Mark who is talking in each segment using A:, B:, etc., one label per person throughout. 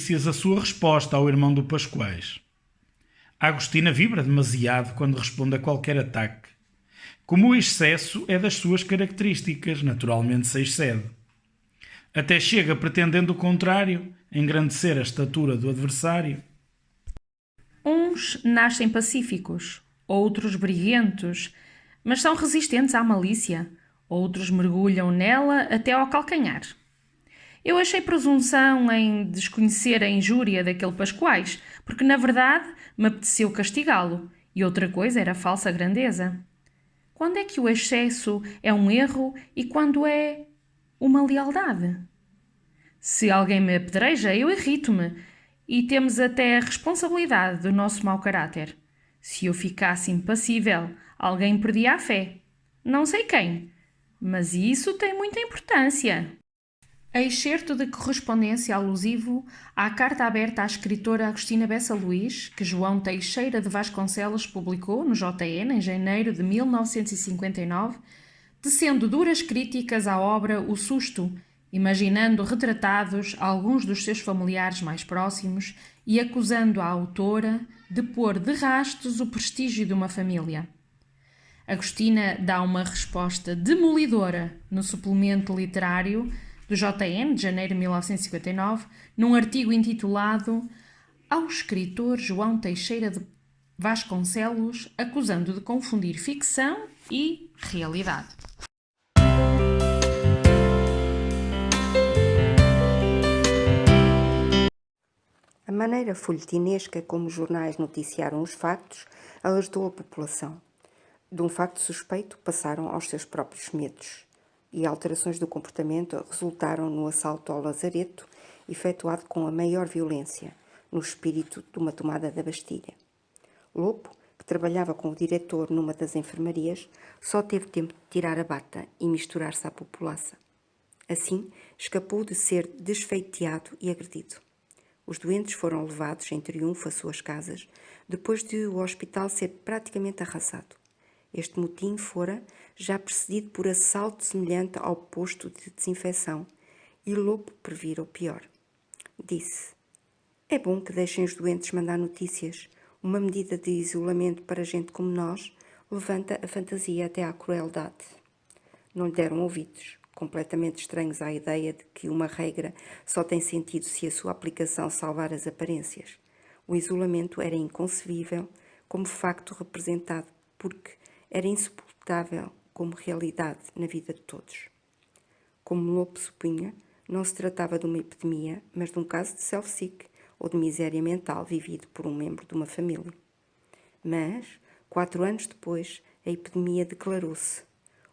A: notícias a sua resposta ao irmão do Pascoais. A Agostina vibra demasiado quando responde a qualquer ataque. Como o excesso é das suas características, naturalmente se excede. Até chega pretendendo o contrário, engrandecer a estatura do adversário.
B: Uns nascem pacíficos, outros briguentos, mas são resistentes à malícia. Outros mergulham nela até ao calcanhar. Eu achei presunção em desconhecer a injúria daquele Pascoais, porque na verdade me apeteceu castigá-lo, e outra coisa era falsa grandeza. Quando é que o excesso é um erro e quando é uma lealdade? Se alguém me apedreja, eu irrito-me, e temos até a responsabilidade do nosso mau caráter. Se eu ficasse impassível, alguém perdia a fé. Não sei quem, mas isso tem muita importância. Excerto de correspondência alusivo à carta aberta à escritora Agostina Bessa Luís, que João Teixeira de Vasconcelos publicou no JN em janeiro de 1959, tecendo duras críticas à obra O Susto, imaginando retratados alguns dos seus familiares mais próximos e acusando a autora de pôr de rastos o prestígio de uma família. Agostina dá uma resposta demolidora no suplemento literário do JN, de janeiro de 1959, num artigo intitulado Ao escritor João Teixeira de Vasconcelos, acusando de confundir ficção e realidade.
C: A maneira folhetinesca como os jornais noticiaram os factos alertou a população. De um facto suspeito passaram aos seus próprios medos, e alterações do comportamento resultaram no assalto ao lazareto, efetuado com a maior violência, no espírito de uma tomada da Bastilha. Lopo, que trabalhava com o diretor numa das enfermarias, só teve tempo de tirar a bata e misturar-se à populaça. Assim, escapou de ser desfeiteado e agredido. Os doentes foram levados em triunfo às suas casas, depois de o hospital ser praticamente arrasado. Este motim fora já precedido por assalto semelhante ao posto de desinfecção, e Lopo previra o pior. Disse: é bom que deixem os doentes mandar notícias. Uma medida de isolamento para gente como nós levanta a fantasia até à crueldade. Não lhe deram ouvidos, completamente estranhos à ideia de que uma regra só tem sentido se a sua aplicação salvar as aparências. O isolamento era inconcebível como facto representado, porque era insepultável como realidade na vida de todos. Como Lopo supunha, não se tratava de uma epidemia, mas de um caso de self-sick ou de miséria mental vivido por um membro de uma família. Mas, 4 anos depois, a epidemia declarou-se.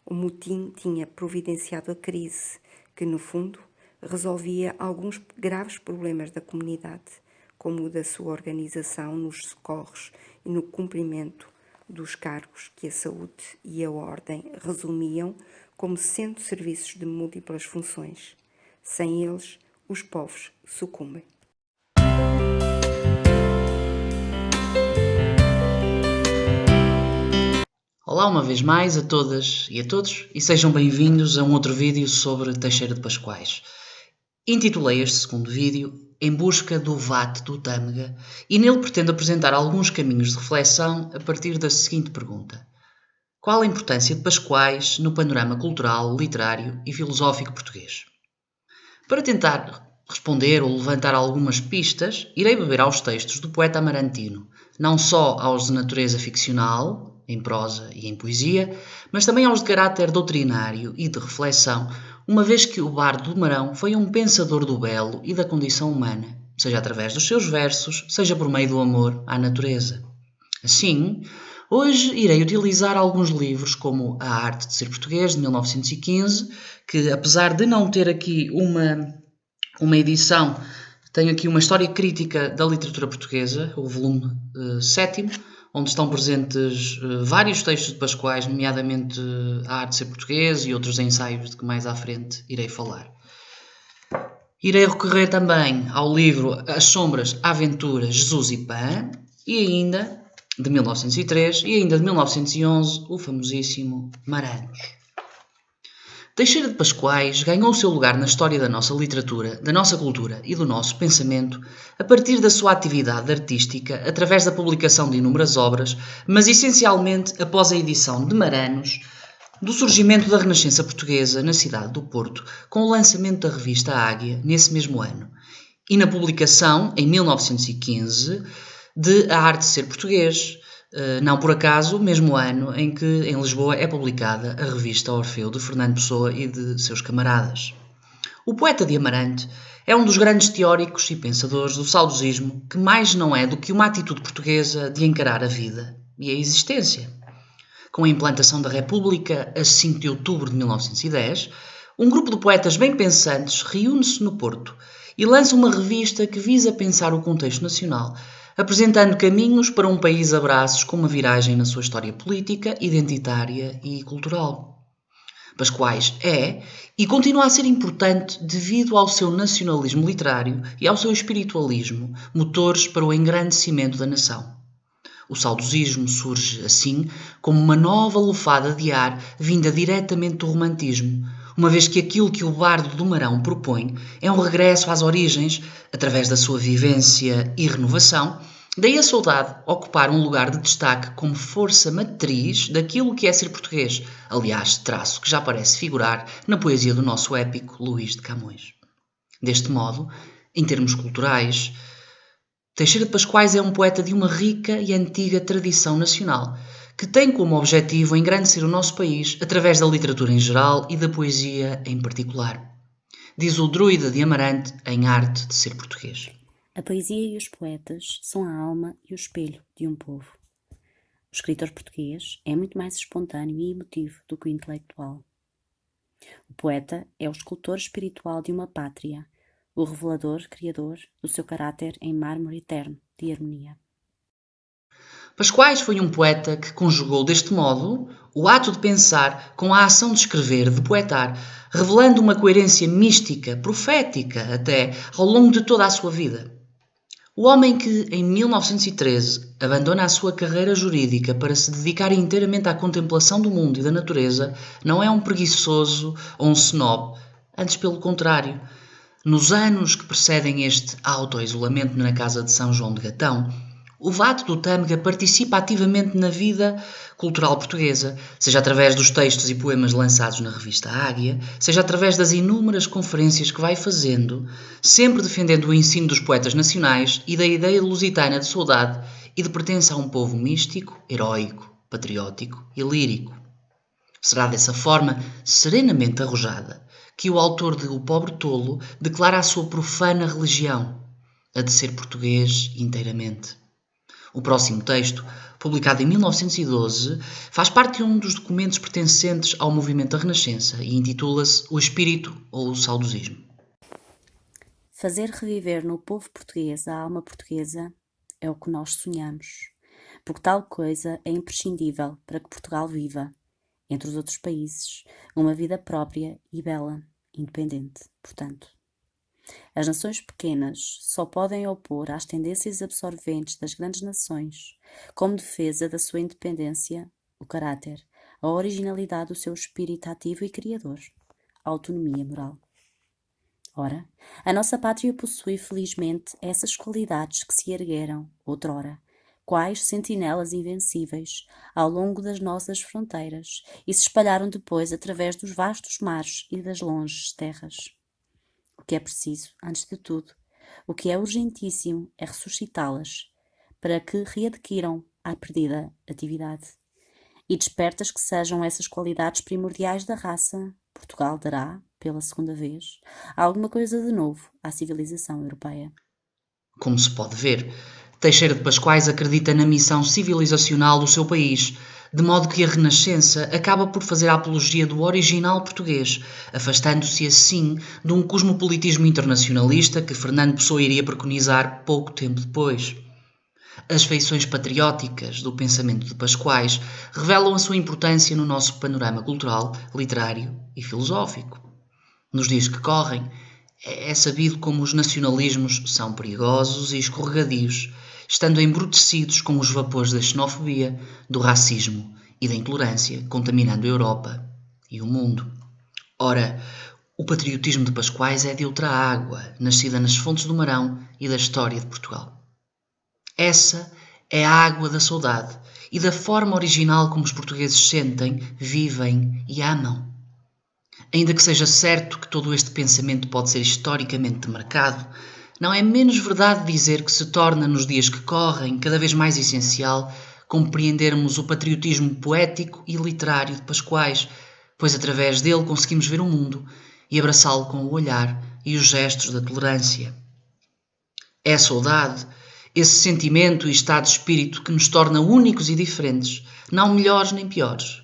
C: O motim tinha providenciado a crise, que, no fundo, resolvia alguns graves problemas da comunidade, como o da sua organização nos socorros e no cumprimento dos cargos que a saúde e a ordem resumiam como sendo serviços de múltiplas funções. Sem eles, os povos sucumbem.
D: Olá uma vez mais a todas e a todos e sejam bem-vindos a um outro vídeo sobre Teixeira de Pascoais. Intitulei este segundo vídeo Em Busca do Vate do Tâmega e nele pretendo apresentar alguns caminhos de reflexão a partir da seguinte pergunta: qual a importância de Pascoais no panorama cultural, literário e filosófico português? Para tentar responder ou levantar algumas pistas, irei beber aos textos do poeta amarantino, não só aos de natureza ficcional, em prosa e em poesia, mas também aos de caráter doutrinário e de reflexão, uma vez que o bardo do Marão foi um pensador do belo e da condição humana, seja através dos seus versos, seja por meio do amor à natureza. Assim, hoje irei utilizar alguns livros como A Arte de Ser Português, de 1915, que apesar de não ter aqui uma edição, tenho aqui uma história crítica da literatura portuguesa, o volume 7º, onde estão presentes vários textos de Pascoais, nomeadamente A Arte de Ser Português e outros ensaios de que mais à frente irei falar. Irei recorrer também ao livro As Sombras, a Aventura, Jesus e Pan, e ainda, de 1903, e ainda de 1911, o famosíssimo Maranos. Teixeira de Pascoais ganhou o seu lugar na história da nossa literatura, da nossa cultura e do nosso pensamento a partir da sua atividade artística através da publicação de inúmeras obras, mas essencialmente após a edição de Maranos, do surgimento da Renascença Portuguesa na cidade do Porto, com o lançamento da revista Águia nesse mesmo ano, e na publicação, em 1915, de A Arte de Ser Português, não por acaso, o mesmo ano em que em Lisboa é publicada a revista Orfeu de Fernando Pessoa e de seus camaradas. O poeta de Amarante é um dos grandes teóricos e pensadores do saudosismo que mais não é do que uma atitude portuguesa de encarar a vida e a existência. Com a implantação da República a 5 de outubro de 1910, um grupo de poetas bem pensantes reúne-se no Porto e lança uma revista que visa pensar o contexto nacional, apresentando caminhos para um país a braços com uma viragem na sua história política, identitária e cultural. Pascoais é e continua a ser importante devido ao seu nacionalismo literário e ao seu espiritualismo, motores para o engrandecimento da nação. O saudosismo surge, assim, como uma nova lufada de ar vinda diretamente do romantismo, uma vez que aquilo que o Bardo do Marão propõe é um regresso às origens, através da sua vivência e renovação, daí a saudade ocupar um lugar de destaque como força matriz daquilo que é ser português, aliás, traço que já parece figurar na poesia do nosso épico Luís de Camões. Deste modo, em termos culturais, Teixeira de Pascoais é um poeta de uma rica e antiga tradição nacional, que tem como objetivo engrandecer o nosso país através da literatura em geral e da poesia em particular. Diz o Druida de Amarante em Arte de Ser Português.
E: A poesia e os poetas são a alma e o espelho de um povo. O escritor português é muito mais espontâneo e emotivo do que o intelectual. O poeta é o escultor espiritual de uma pátria, o revelador, criador do seu caráter em mármore eterno de harmonia.
D: Pascoais foi um poeta que conjugou deste modo o ato de pensar com a ação de escrever, de poetar, revelando uma coerência mística, profética até, ao longo de toda a sua vida. O homem que, em 1913, abandona a sua carreira jurídica para se dedicar inteiramente à contemplação do mundo e da natureza, não é um preguiçoso ou um snob, antes pelo contrário. Nos anos que precedem este auto-isolamento na casa de São João de Gatão, o Vate do Tâmega participa ativamente na vida cultural portuguesa, seja através dos textos e poemas lançados na revista Águia, seja através das inúmeras conferências que vai fazendo, sempre defendendo o ensino dos poetas nacionais e da ideia lusitana de saudade e de pertença a um povo místico, heróico, patriótico e lírico. Será dessa forma, serenamente arrojada, que o autor de O Pobre Tolo declara a sua profana religião, a de ser português inteiramente. O próximo texto, publicado em 1912, faz parte de um dos documentos pertencentes ao movimento da Renascença e intitula-se O Espírito ou o Saudosismo.
E: Fazer reviver no povo português a alma portuguesa é o que nós sonhamos, porque tal coisa é imprescindível para que Portugal viva, entre os outros países, uma vida própria e bela, independente, portanto. As nações pequenas só podem opor às tendências absorventes das grandes nações, como defesa da sua independência, o caráter, a originalidade do seu espírito ativo e criador, a autonomia moral. Ora, a nossa pátria possui felizmente essas qualidades que se ergueram, outrora, quais sentinelas invencíveis, ao longo das nossas fronteiras e se espalharam depois através dos vastos mares e das longes terras. O que é preciso, antes de tudo, o que é urgentíssimo é ressuscitá-las, para que readquiram a perdida atividade. E despertas que sejam essas qualidades primordiais da raça, Portugal dará, pela segunda vez, alguma coisa de novo à civilização europeia.
D: Como se pode ver, Teixeira de Pascoais acredita na missão civilizacional do seu país, de modo que a Renascença acaba por fazer a apologia do original português, afastando-se assim de um cosmopolitismo internacionalista que Fernando Pessoa iria preconizar pouco tempo depois. As feições patrióticas do pensamento de Pascoais revelam a sua importância no nosso panorama cultural, literário e filosófico. Nos dias que correm, é sabido como os nacionalismos são perigosos e escorregadios, estando embrutecidos com os vapores da xenofobia, do racismo e da intolerância, contaminando a Europa e o mundo. Ora, o patriotismo de Pascoais é de outra água, nascida nas fontes do Marão e da história de Portugal. Essa é a água da saudade e da forma original como os portugueses sentem, vivem e amam. Ainda que seja certo que todo este pensamento pode ser historicamente marcado, não é menos verdade dizer que se torna, nos dias que correm, cada vez mais essencial compreendermos o patriotismo poético e literário de Pascoais, pois através dele conseguimos ver o mundo e abraçá-lo com o olhar e os gestos da tolerância. É a saudade, esse sentimento e estado de espírito que nos torna únicos e diferentes, não melhores nem piores.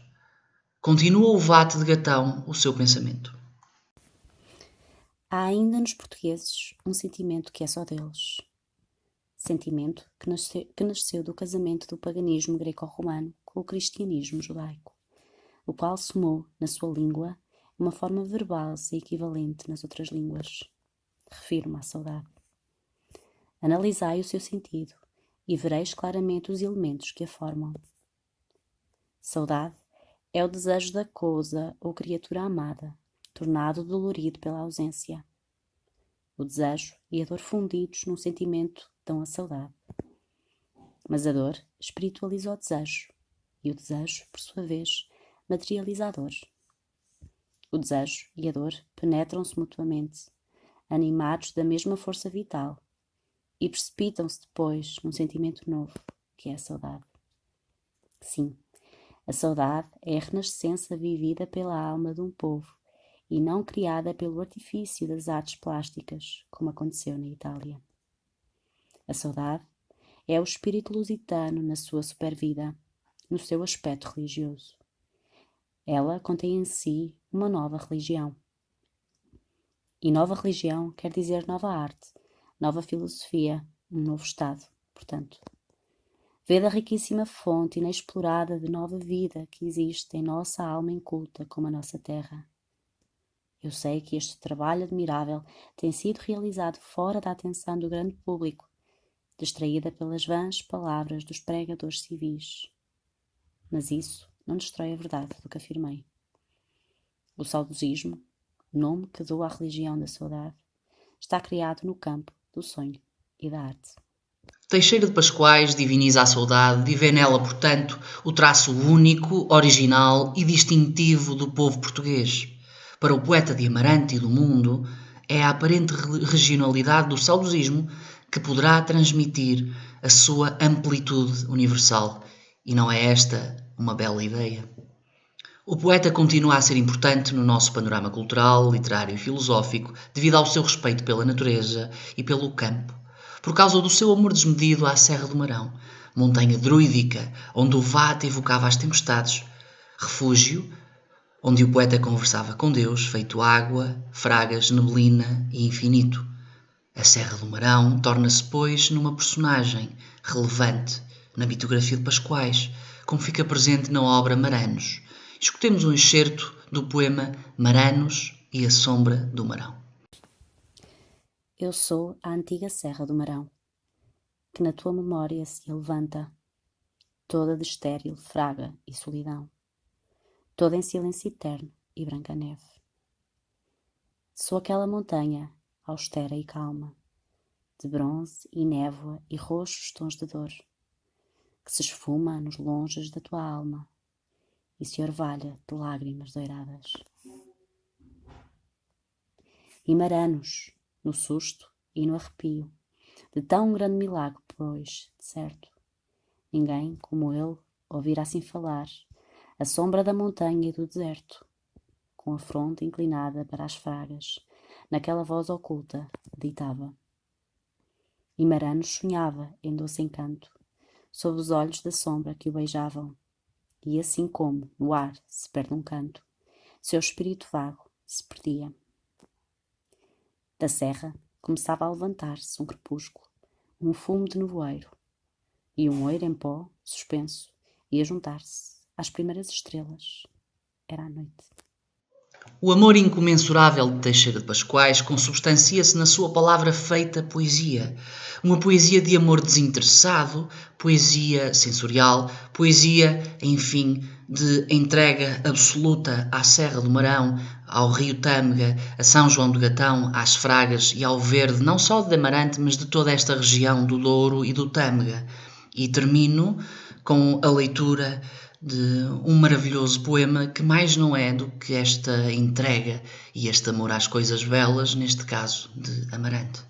D: Continua o Vate de Gatão o seu pensamento.
E: Há ainda nos portugueses um sentimento que é só deles. Sentimento que nasceu do casamento do paganismo greco-romano com o cristianismo judaico, o qual somou, na sua língua, uma forma verbal sem equivalente nas outras línguas. Refiro-me à saudade. Analisai o seu sentido e vereis claramente os elementos que a formam. Saudade é o desejo da coisa ou criatura amada, tornado dolorido pela ausência. O desejo e a dor fundidos num sentimento dão a saudade. Mas a dor espiritualiza o desejo, e o desejo, por sua vez, materializa a dor. O desejo e a dor penetram-se mutuamente, animados da mesma força vital, e precipitam-se depois num sentimento novo, que é a saudade. Sim, a saudade é a renascença vivida pela alma de um povo e não criada pelo artifício das artes plásticas, como aconteceu na Itália. A saudade é o espírito lusitano na sua supervida, no seu aspecto religioso. Ela contém em si uma nova religião. E nova religião quer dizer nova arte, nova filosofia, um novo estado, portanto. Vede a riquíssima fonte inexplorada de nova vida que existe em nossa alma inculta como a nossa terra. Eu sei que este trabalho admirável tem sido realizado fora da atenção do grande público, distraída pelas vãs palavras dos pregadores civis. Mas isso não destrói a verdade do que afirmei. O saudosismo, nome que dou à religião da saudade, está criado no campo do sonho e da arte.
D: Teixeira de Pascoais diviniza a saudade e vê nela, portanto, o traço único, original e distintivo do povo português. Para o poeta de Amarante e do mundo, é a aparente regionalidade do saudosismo que poderá transmitir a sua amplitude universal. E não é esta uma bela ideia? O poeta continua a ser importante no nosso panorama cultural, literário e filosófico devido ao seu respeito pela natureza e pelo campo, por causa do seu amor desmedido à Serra do Marão, montanha druídica onde o Vate evocava as tempestades, refúgio onde o poeta conversava com Deus, feito água, fragas, neblina e infinito. A Serra do Marão torna-se, pois, numa personagem relevante na mitografia de Pascoais, como fica presente na obra Maranos. Escutemos um excerto do poema Maranos e a Sombra do Marão.
E: Eu sou a antiga Serra do Marão, que na tua memória se levanta, toda de estéril fraga e solidão, toda em silêncio eterno e branca neve. Sou aquela montanha, austera e calma, de bronze e névoa e roxos tons de dor, que se esfuma nos longes da tua alma e se orvalha de lágrimas doiradas. E Maranos, no susto e no arrepio, de tão grande milagre, pois, de certo, ninguém, como ele, ouvira assim falar, a sombra da montanha e do deserto, com a fronte inclinada para as fragas, naquela voz oculta, ditava. E Maranos sonhava em doce encanto, sob os olhos da sombra que o beijavam, e assim como, no ar, se perde um canto, seu espírito vago se perdia. Da serra começava a levantar-se um crepúsculo, um fumo de nevoeiro, e um oiro em pó, suspenso, ia juntar-se às primeiras estrelas. Era a noite.
D: O amor incomensurável de Teixeira de Pascoais consubstancia-se na sua palavra feita poesia. Uma poesia de amor desinteressado, poesia sensorial, poesia, enfim, de entrega absoluta à Serra do Marão, ao Rio Tâmega, a São João do Gatão, às Fragas e ao verde, não só de Amarante, mas de toda esta região do Douro e do Tâmega. E termino com a leitura de um maravilhoso poema que mais não é do que esta entrega e este amor às coisas belas, neste caso de Amarante.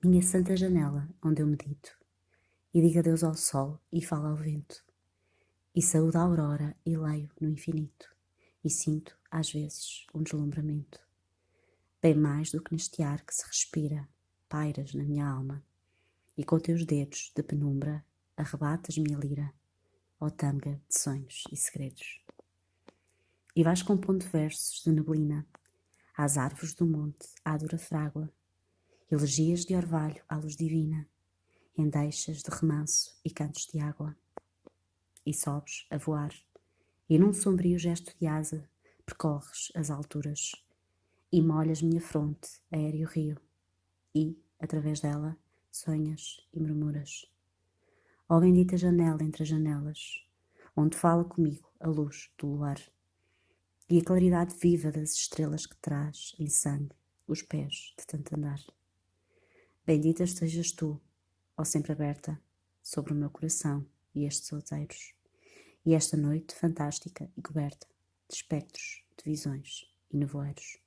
E: Minha santa janela, onde eu medito, e digo adeus ao sol e falo ao vento, e saúdo a aurora e leio no infinito, e sinto, às vezes, um deslumbramento. Bem mais do que neste ar que se respira, pairas na minha alma, e com teus dedos de penumbra arrebatas-me a lira, ó tâmega de sonhos e segredos. E vais compondo versos de neblina, às árvores do monte, à dura frágua, elegias de orvalho à luz divina, endeixas de remanso e cantos de água. E sobes a voar, e num sombrio gesto de asa percorres as alturas, e molhas minha fronte, aéreo rio, e, através dela, sonhas e murmuras. Ó bendita janela entre as janelas, onde fala comigo a luz do luar, e a claridade viva das estrelas que traz em sangue os pés de tanto andar. Bendita sejas tu, ó sempre aberta, sobre o meu coração e estes outeiros, e esta noite fantástica e coberta de espectros, de visões e nevoeiros.